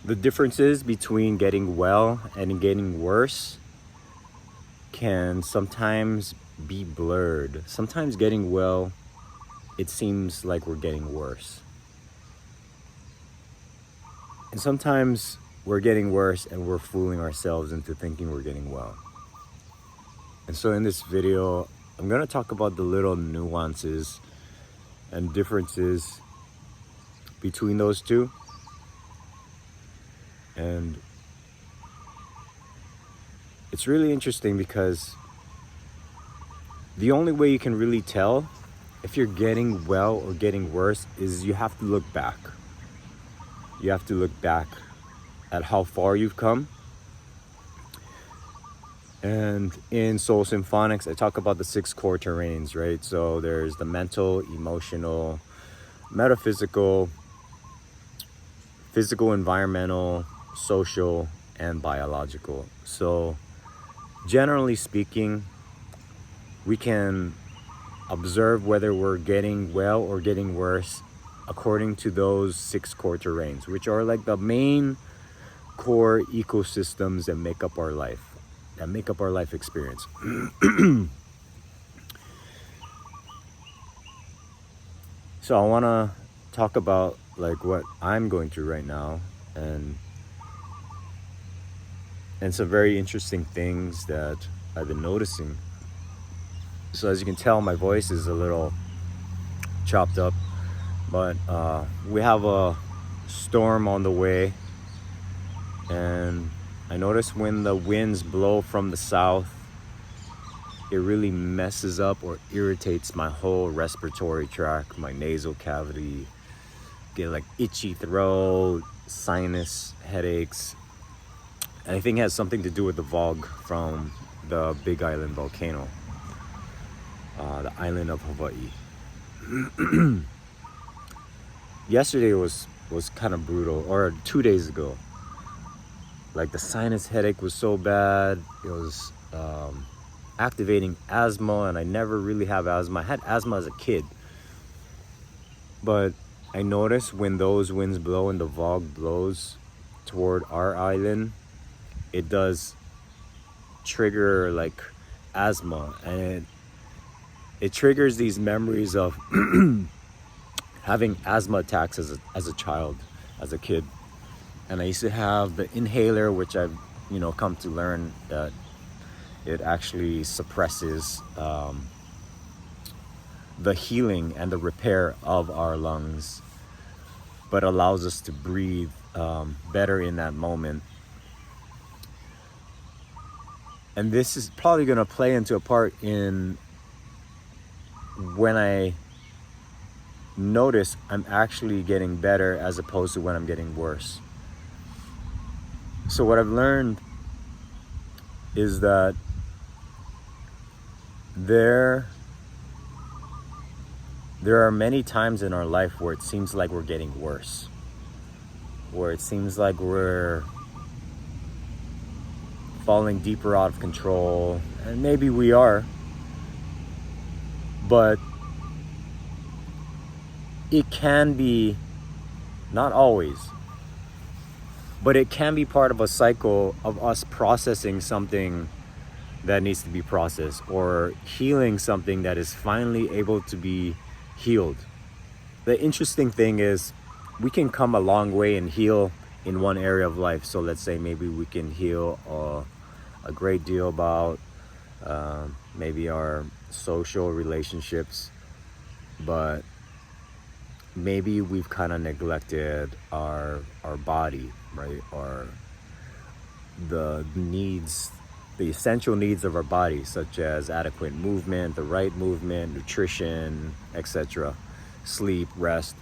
The differences between getting well and getting worse can sometimes be blurred. Sometimes getting well, it seems like we're getting worse. And sometimes we're getting worse and we're fooling ourselves into thinking we're getting well. And so in this video, I'm going to talk about the little nuances and differences between those two. And it's really interesting because the only way you can really tell if you're getting well or getting worse is you have to look back. You have to look back at how far you've come. And in Soul Symphonics, I talk about the 6 core terrains, right? So there's the mental, emotional, metaphysical, physical, environmental, social, and biological. So generally speaking, we can observe whether we're getting well or getting worse according to those 6 core terrains, which are like the main core ecosystems that make up our life experience. So I want to talk about like what I'm going through right now and some very interesting things that I've been noticing. So as you can tell, my voice is a little chopped up, but we have a storm on the way, and I notice when the winds blow from the south, it really messes up or irritates my whole respiratory tract, my nasal cavity, get like itchy throat, sinus headaches. And I think it has something to do with the fog from the Big Island volcano, the island of Hawaii. Yesterday was kind of brutal, or 2 days ago. Like the sinus headache was so bad, it was activating asthma, and I never really have asthma. I had asthma as a kid, but I noticed when those winds blow and the fog blows toward our island, it does trigger like asthma, and it triggers these memories of having asthma attacks as a child, as a kid. And I used to have the inhaler, which I've come to learn that it actually suppresses the healing and the repair of our lungs, but allows us to breathe better in that moment. And this is probably going to play into a part in when I notice I'm actually getting better as opposed to when I'm getting worse. So what I've learned is that there are many times in our life where it seems like we're getting worse, where it seems like we're falling deeper out of control, and maybe we are, but it can be, not always, but it can be part of a cycle of us processing something that needs to be processed, or healing something that is finally able to be healed. The interesting thing is we can come a long way and heal in one area of life. So let's say maybe we can heal a great deal about maybe our social relationships, but maybe we've kind of neglected our body, right? Or the needs, the essential needs of our body, such as adequate movement, the right movement, nutrition, etc., sleep, rest.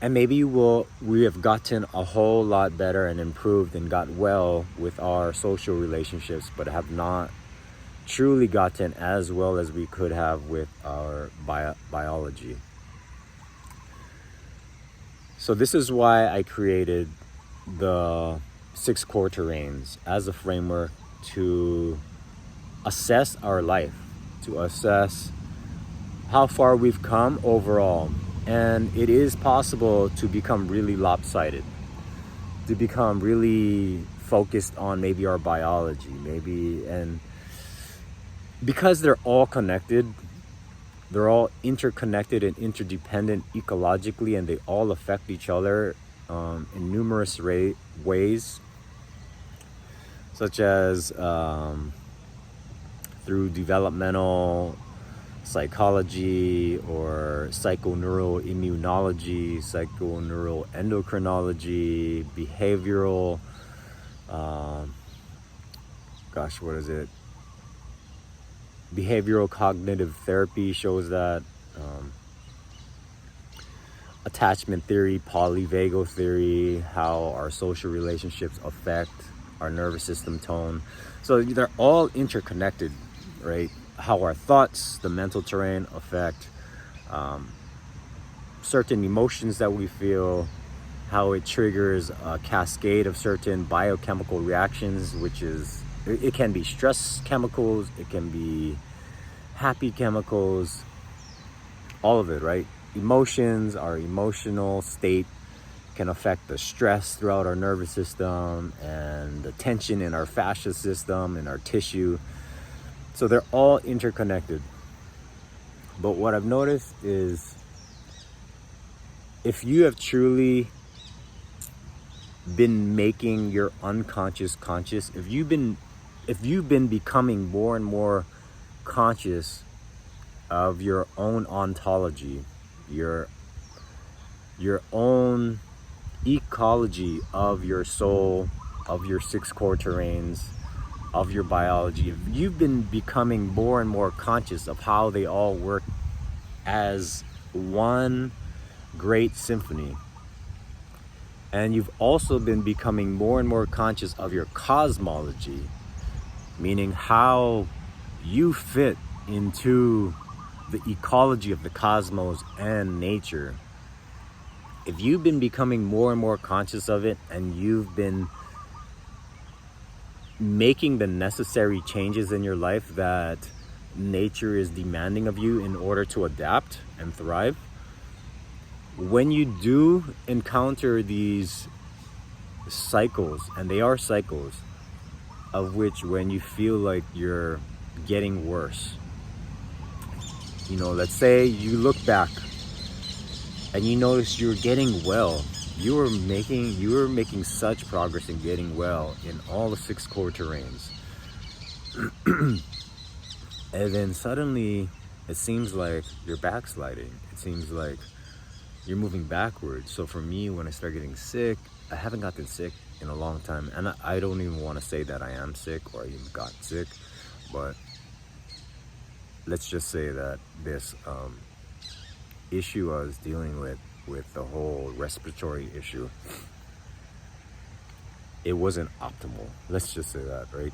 And maybe we have gotten a whole lot better and improved and got well with our social relationships, but have not truly gotten as well as we could have with our biology. So this is why I created the 6 core terrains as a framework to assess our life, to assess how far we've come overall. And it is possible to become really lopsided. to become really focused on maybe our biology, and because they're all connected, they're all interconnected and interdependent ecologically, and they all affect each other in numerous ways, such as through developmental psychology or psychoneuroimmunology, psychoneuroendocrinology, behavioral, behavioral cognitive therapy shows that, attachment theory, polyvagal theory, how our social relationships affect our nervous system tone. So they're all interconnected, right? How our thoughts, the mental terrain, affect certain emotions that we feel, how it triggers a cascade of certain biochemical reactions, which is, it can be stress chemicals, it can be happy chemicals, all of it, right? Emotions, our emotional state can affect the stress throughout our nervous system and the tension in our fascia system and our tissue. So they're all interconnected. But what I've noticed is, if you have truly been making your unconscious conscious, if you've been becoming more and more conscious of your own ontology, your own ecology of your soul, of your 6 core terrains, of your biology, if you've been becoming more and more conscious of how they all work as one great symphony, and you've also been becoming more and more conscious of your cosmology, meaning how you fit into the ecology of the cosmos and nature. If you've been becoming more and more conscious of it, and you've been making the necessary changes in your life that nature is demanding of you in order to adapt and thrive, when you do encounter these cycles, and they are cycles, of which when you feel like you're getting worse, let's say you look back and you notice you're getting well, you were making such progress in getting well in all the 6 core terrains, and then suddenly it seems like you're backsliding. It seems like you're moving backwards. So for me, when I start getting sick, I haven't gotten sick in a long time, and I don't even want to say that I am sick or I even got sick, but let's just say that this issue I was dealing with the whole respiratory issue, it wasn't optimal. Let's just say that, right?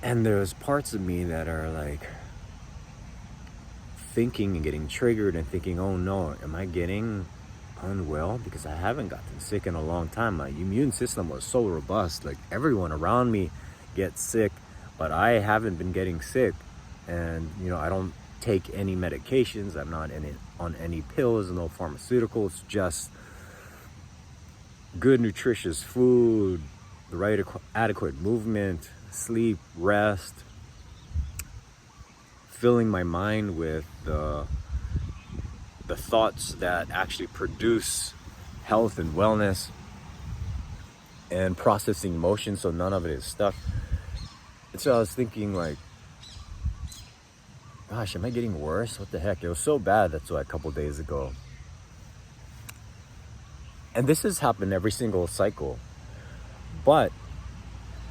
And there's parts of me that are like thinking and getting triggered and thinking, oh no, am I getting unwell? Because I haven't gotten sick in a long time. My immune system was so robust. Like, everyone around me gets sick, but I haven't been getting sick. And I don't take any medications. I'm not on any pills, no pharmaceuticals, just good nutritious food, the right adequate movement, sleep, rest, filling my mind with the thoughts that actually produce health and wellness, and processing emotions so none of it is stuck. And so I was thinking, like, gosh, am I getting worse? What the heck? It was so bad. That's why a couple days ago. And this has happened every single cycle. But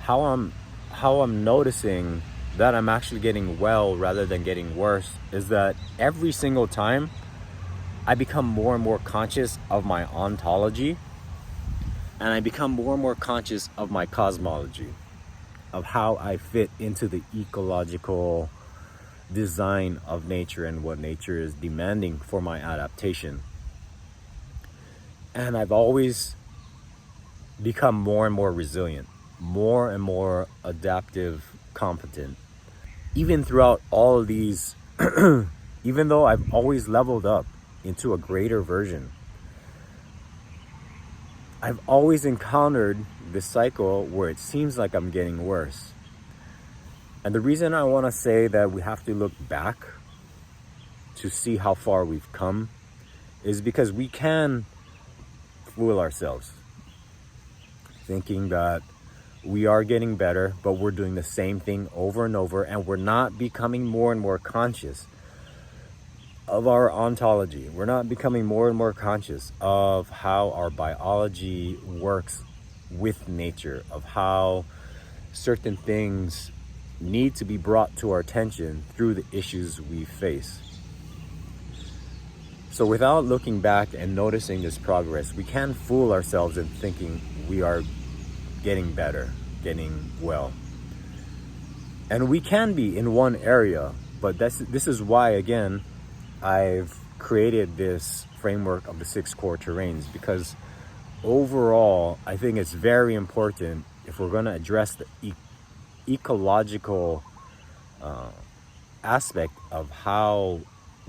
how I'm noticing that I'm actually getting well rather than getting worse is that every single time I become more and more conscious of my ontology, and I become more and more conscious of my cosmology, of how I fit into the ecological design of nature and what nature is demanding for my adaptation. And I've always become more and more resilient, more and more adaptive, competent. Even throughout all of these, even though I've always leveled up into a greater version, I've always encountered this cycle where it seems like I'm getting worse. And the reason I want to say that we have to look back to see how far we've come is because we can fool ourselves thinking that we are getting better, but we're doing the same thing over and over, and we're not becoming more and more conscious of our ontology. We're not becoming more and more conscious of how our biology works with nature, of how certain things need to be brought to our attention through the issues we face. So without looking back and noticing this progress, we can fool ourselves in thinking we are getting better, getting well. And we can be in one area, but this is why, again, I've created this framework of the 6 core terrains, because overall, I think it's very important if we're going to address the ecological aspect of how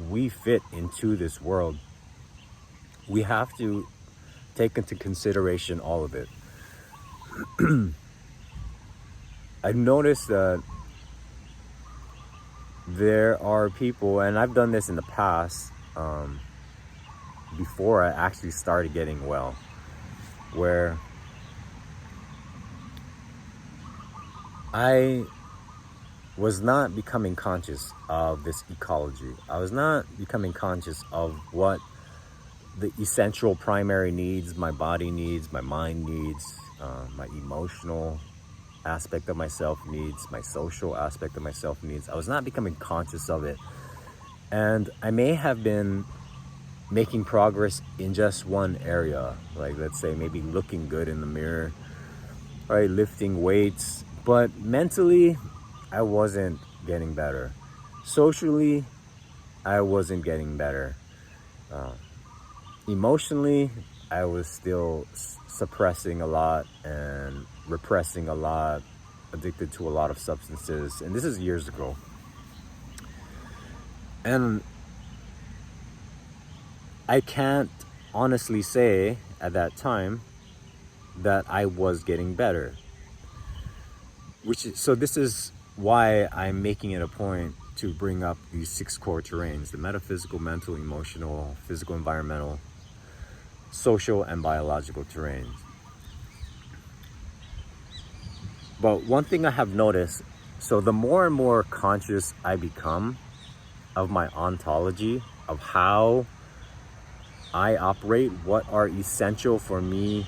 we fit into this world. We have to take into consideration all of it. I've noticed that there are people, and I've done this in the past, before I actually started getting well, where I was not becoming conscious of this ecology. I was not becoming conscious of what the essential primary needs, my body needs, my mind needs, my emotional aspect of myself needs, my social aspect of myself needs. I was not becoming conscious of it. And I may have been making progress in just one area, like let's say maybe looking good in the mirror, right, lifting weights, but mentally I wasn't getting better. Socially, I wasn't getting better. Emotionally, I was still suppressing a lot and repressing a lot, addicted to a lot of substances. And this is years ago. And I can't honestly say at that time that I was getting better. So this is why I'm making it a point to bring up these 6 core terrains: the metaphysical, mental, emotional, physical, environmental, social, and biological terrains. But one thing I have noticed, so the more and more conscious I become of my ontology, of how I operate, what are essential for me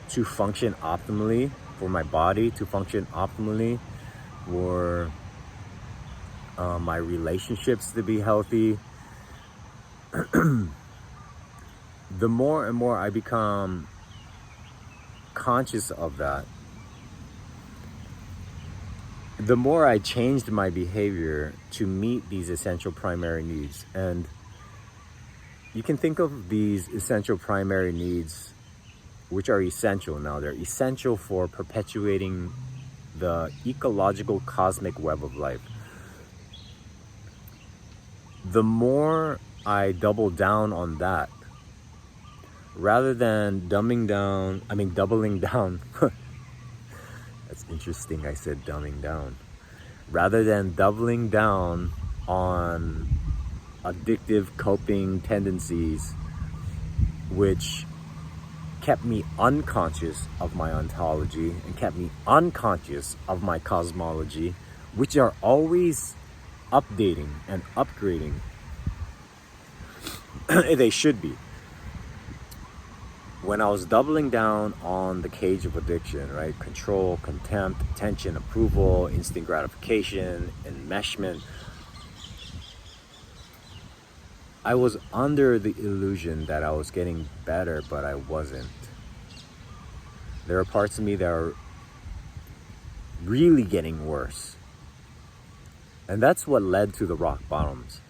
to function optimally, for my body to function optimally, for my relationships to be healthy, the more and more I become conscious of that, the more I changed my behavior to meet these essential primary needs. And you can think of these essential primary needs, which are essential now. They're essential for perpetuating the ecological cosmic web of life. The more I double down on that, rather than doubling down, that's interesting, I said dumbing down. Rather than doubling down on addictive coping tendencies, which kept me unconscious of my ontology and kept me unconscious of my cosmology, which are always updating and upgrading. They should be. When I was doubling down on the cage of addiction, right? Control, contempt, attention, approval, instant gratification, enmeshment, I was under the illusion that I was getting better, but I wasn't. There are parts of me that are really getting worse. And that's what led to the rock bottoms.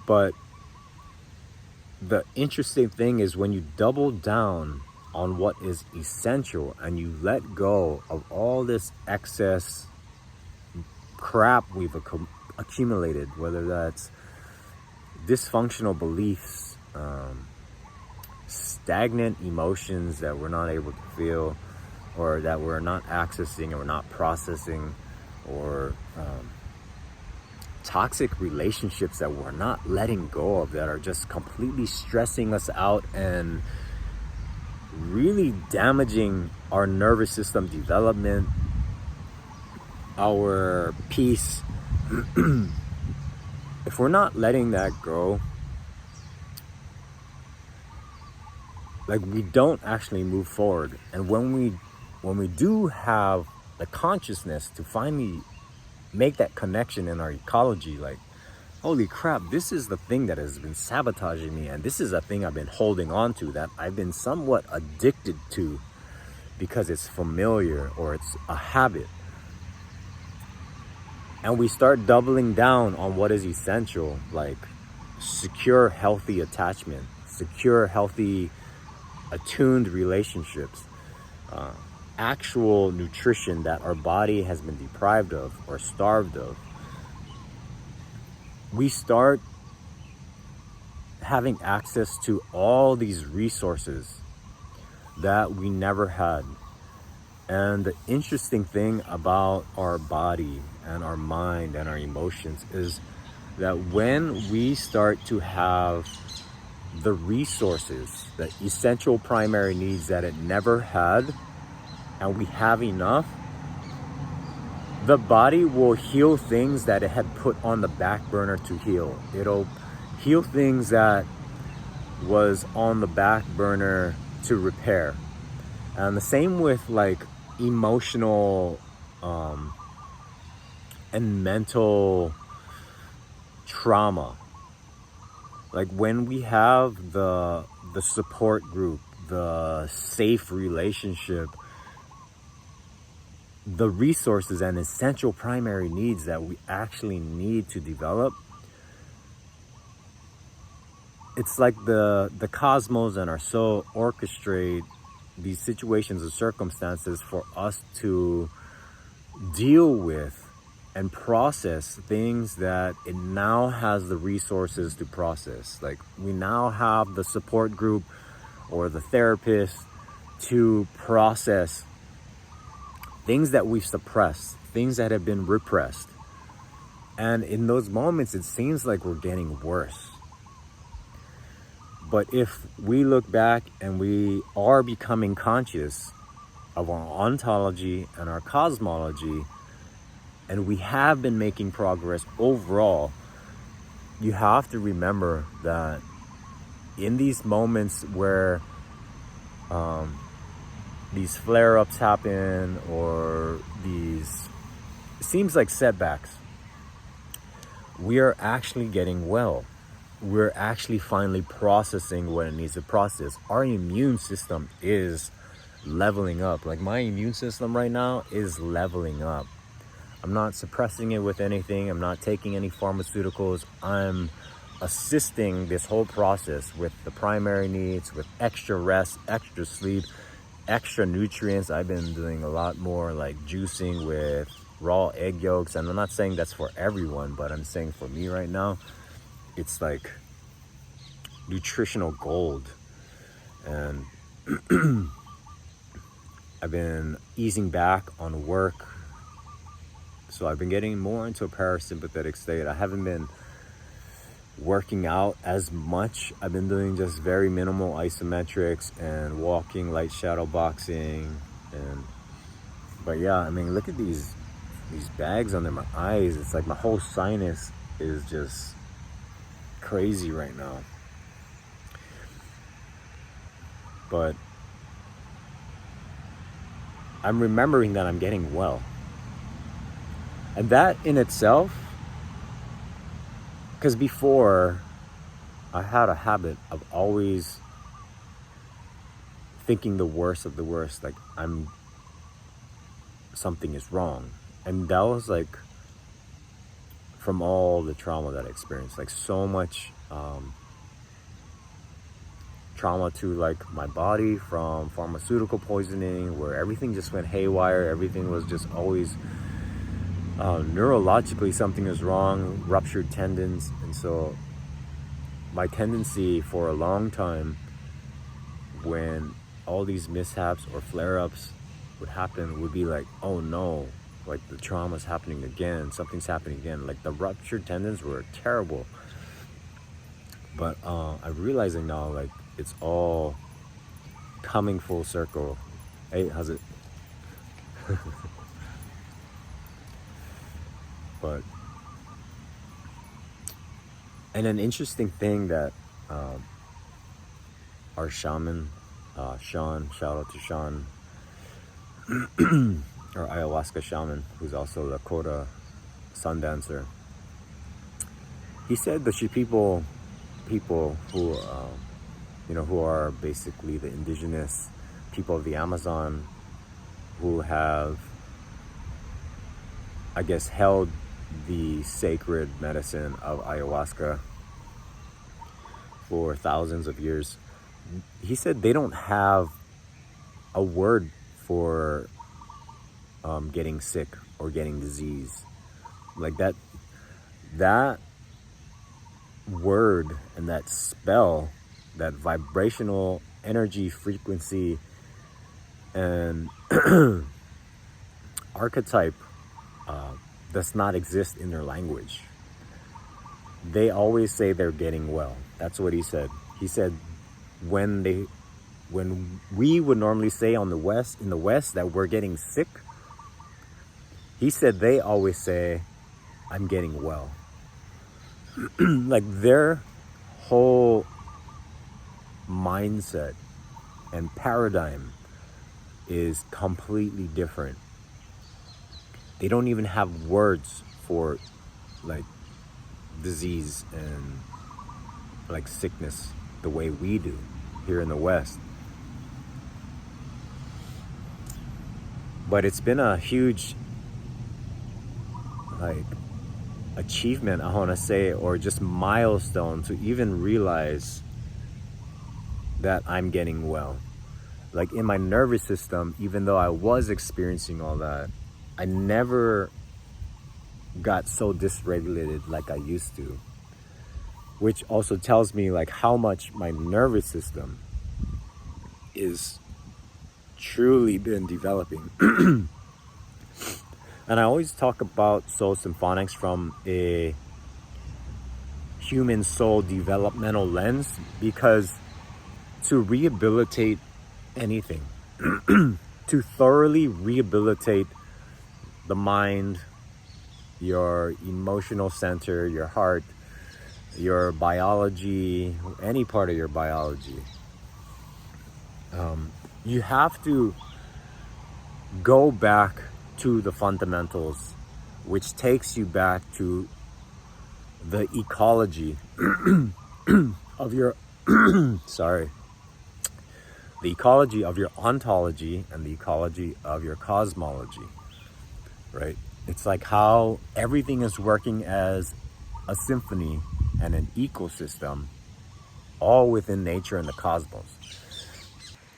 But the interesting thing is when you double down on what is essential and you let go of all this excess crap we've accumulated, whether that's dysfunctional beliefs, stagnant emotions that we're not able to feel, or that we're not accessing or we're not processing, or toxic relationships that we're not letting go of, that are just completely stressing us out and really damaging our nervous system development, our peace. If we're not letting that go, like, we don't actually move forward. And when we do have the consciousness to finally make that connection in our ecology, like, holy crap, this is the thing that has been sabotaging me, and this is a thing I've been holding on to, that I've been somewhat addicted to because it's familiar or it's a habit. And we start doubling down on what is essential, like secure, healthy attachment, secure, healthy, attuned relationships, actual nutrition that our body has been deprived of or starved of. We start having access to all these resources that we never had. And the interesting thing about our body and our mind and our emotions is that when we start to have the resources, the essential primary needs that it never had, and we have enough, the body will heal things that it had put on the back burner to heal. It'll heal things that was on the back burner to repair. And the same with like emotional and mental trauma. Like when we have the support group, the safe relationship, the resources and essential primary needs that we actually need to develop, it's like the cosmos and our soul orchestrate these situations and circumstances for us to deal with and process things that it now has the resources to process. Like we now have the support group or the therapist to process things that we've suppressed, things that have been repressed. And in those moments, it seems like we're getting worse. But if we look back and we are becoming conscious of our ontology and our cosmology, and we have been making progress overall, you have to remember that in these moments where these flare-ups happen, or these, it seems like setbacks, we are actually getting well. We're actually finally processing what it needs to process. Our immune system is leveling up. Like my immune system right now is leveling up. I'm not suppressing it with anything. I'm not taking any pharmaceuticals. I'm assisting this whole process with the primary needs, with extra rest, extra sleep, extra nutrients. I've been doing a lot more like juicing with raw egg yolks. And I'm not saying that's for everyone, but I'm saying for me right now, it's like nutritional gold. And I've been easing back on work. So I've been getting more into a parasympathetic state. I haven't been working out as much. I've been doing just very minimal isometrics and walking, light shadow boxing. But yeah, I mean, look at these bags under my eyes. It's like my whole sinus is just crazy right now. But I'm remembering that I'm getting well. And that in itself, because before I had a habit of always thinking the worst of the worst, like something is wrong. And that was like from all the trauma that I experienced, like so much trauma to like my body from pharmaceutical poisoning, where everything just went haywire. Everything was just always neurologically something is wrong, ruptured tendons. And so my tendency for a long time when all these mishaps or flare-ups would happen, would be like, oh no, like the trauma's happening again, something's happening again. Like the ruptured tendons were terrible. But I'm realizing now, like, it's all coming full circle. Hey, how's it? But, and an interesting thing that our shaman, Sean, shout out to Sean, our ayahuasca shaman, who's also a Lakota sun dancer. He said that people who, who are basically the indigenous people of the Amazon, who have, I guess, held the sacred medicine of ayahuasca for thousands of years. He said they don't have a word for getting sick or getting disease. Like that word and that spell, that vibrational energy frequency and archetype does not exist in their language. They always say they're getting well. That's what he said. He said when we would normally say in the West that we're getting sick, he said they always say, I'm getting well. Like their whole mindset and paradigm is completely different. They don't even have words for like disease and like sickness the way we do here in the West. But it's been a huge like achievement, I want to say, or just milestone to even realize that I'm getting well. Like in my nervous system, even though I was experiencing all that, I never got so dysregulated like I used to, which also tells me like how much my nervous system is truly been developing. And I always talk about soul symphonics from a human soul developmental lens, because to rehabilitate anything, to thoroughly rehabilitate the mind, your emotional center, your heart, your biology, any part of your biology, you have to go back to the fundamentals, which takes you back to the ecology of your the ecology of your ontology and the ecology of your cosmology, right? It's like how everything is working as a symphony and an ecosystem, all within nature and the cosmos.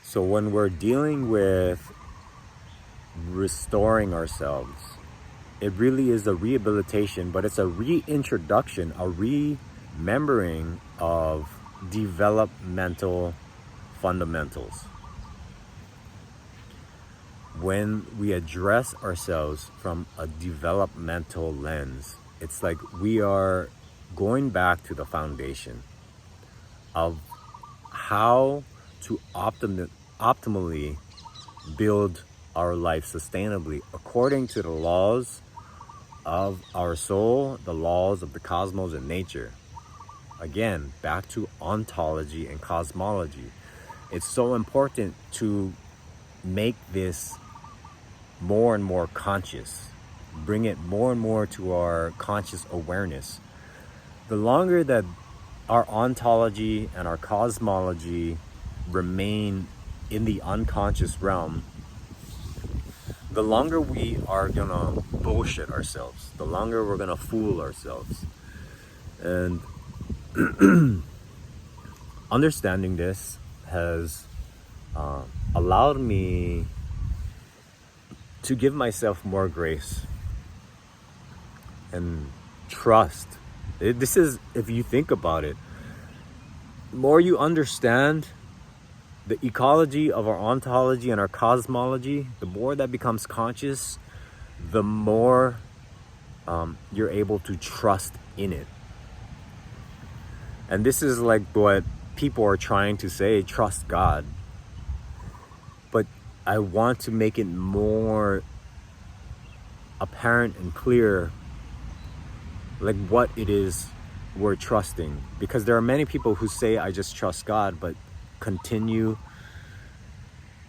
So when we're dealing with restoring ourselves, it really is a rehabilitation, but it's a reintroduction, a remembering of developmental fundamentals. When we address ourselves from a developmental lens, it's like we are going back to the foundation of how to optimally build our life sustainably according to the laws of our soul, the laws of the cosmos and nature. Again, back to ontology and cosmology. It's so important to make this more and more conscious, bring it more and more to our conscious awareness. The longer that our ontology and our cosmology remain in the unconscious realm, the longer we are gonna bullshit ourselves, the longer we're gonna fool ourselves. And understanding this has allowed me to give myself more grace and trust. This is, if you think about it, the more you understand, the ecology of our ontology and our cosmology, the more that becomes conscious, the more you're able to trust in it. And this is like what people are trying to say, trust God. But I want to make it more apparent and clear, like what it is we're trusting. Because there are many people who say, I just trust God, but continue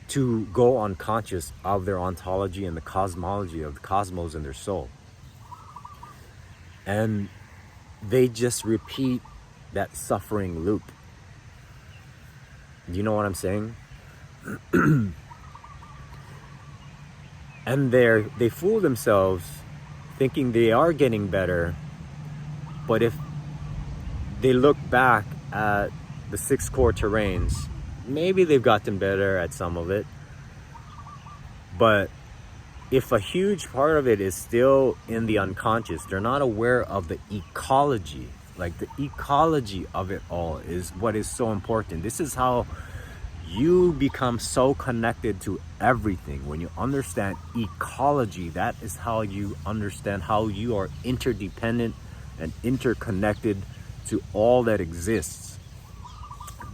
to go unconscious of their ontology and the cosmology of the cosmos in their soul. And they just repeat that suffering loop. Do you know what I'm saying? And they fool themselves thinking they are getting better. But if they look back at the 6 core terrains, maybe they've gotten better at some of it. But if a huge part of it is still in the unconscious, they're not aware of the ecology. Like the ecology of it all is what is so important. This is how you become so connected to everything. When you understand ecology, that is how you understand how you are interdependent and interconnected to all that exists.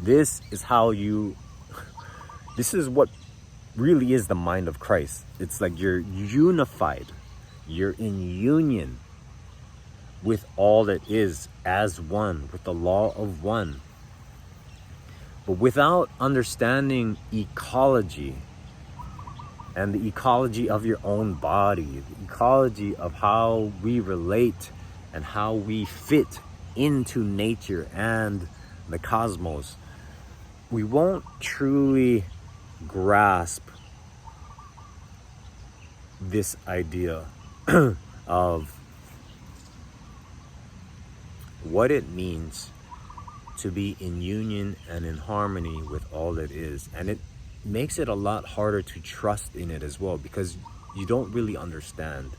This is what really is the mind of Christ. It's like you're unified. You're in union with all that is as one, with the law of one. But without understanding ecology and the ecology of your own body, the ecology of how we relate and how we fit into nature and the cosmos, we won't truly grasp this idea of what it means to be in union and in harmony with all that is. And it makes it a lot harder to trust in it as well, because you don't really understand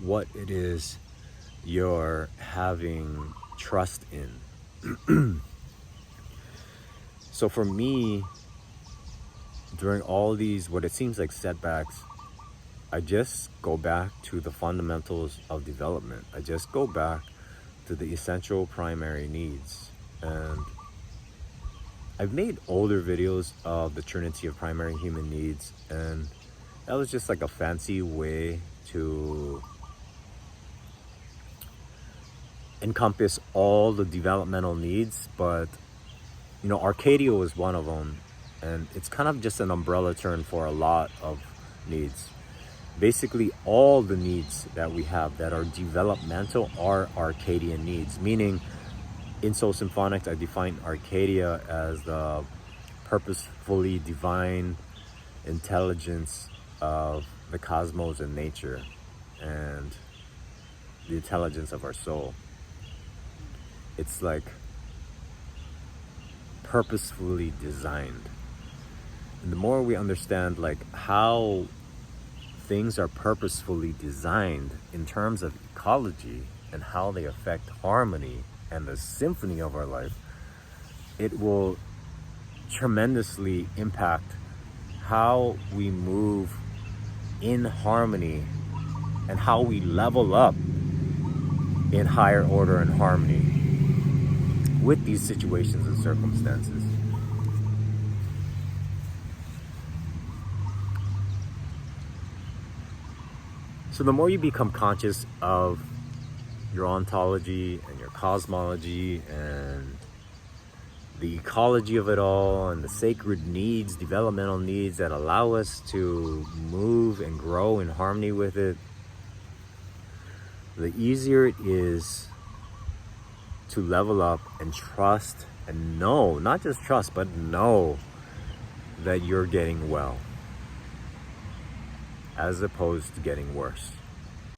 what it is you're having trust in. So for me, during all these, what it seems like setbacks, I just go back to the fundamentals of development. I just go back to the essential primary needs. And I've made older videos of the Trinity of primary human needs, and that was just like a fancy way to encompass all the developmental needs. But you know, Arcadia was one of them, and it's kind of just an umbrella term for a lot of needs. Basically, all the needs that we have that are developmental are Arcadian needs, meaning in Soul Symphonics, I define Arcadia as the purposefully divine intelligence of the cosmos and nature, and the intelligence of our soul. It's like purposefully designed. And the more we understand like how things are purposefully designed in terms of ecology and how they affect harmony and the symphony of our life, it will tremendously impact how we move in harmony and how we level up in higher order and harmony with these situations and circumstances. So the more you become conscious of your ontology and your cosmology and the ecology of it all and the sacred needs, developmental needs that allow us to move and grow in harmony with it, the easier it is to level up and trust and know, not just trust, but know that you're getting well, as opposed to getting worse.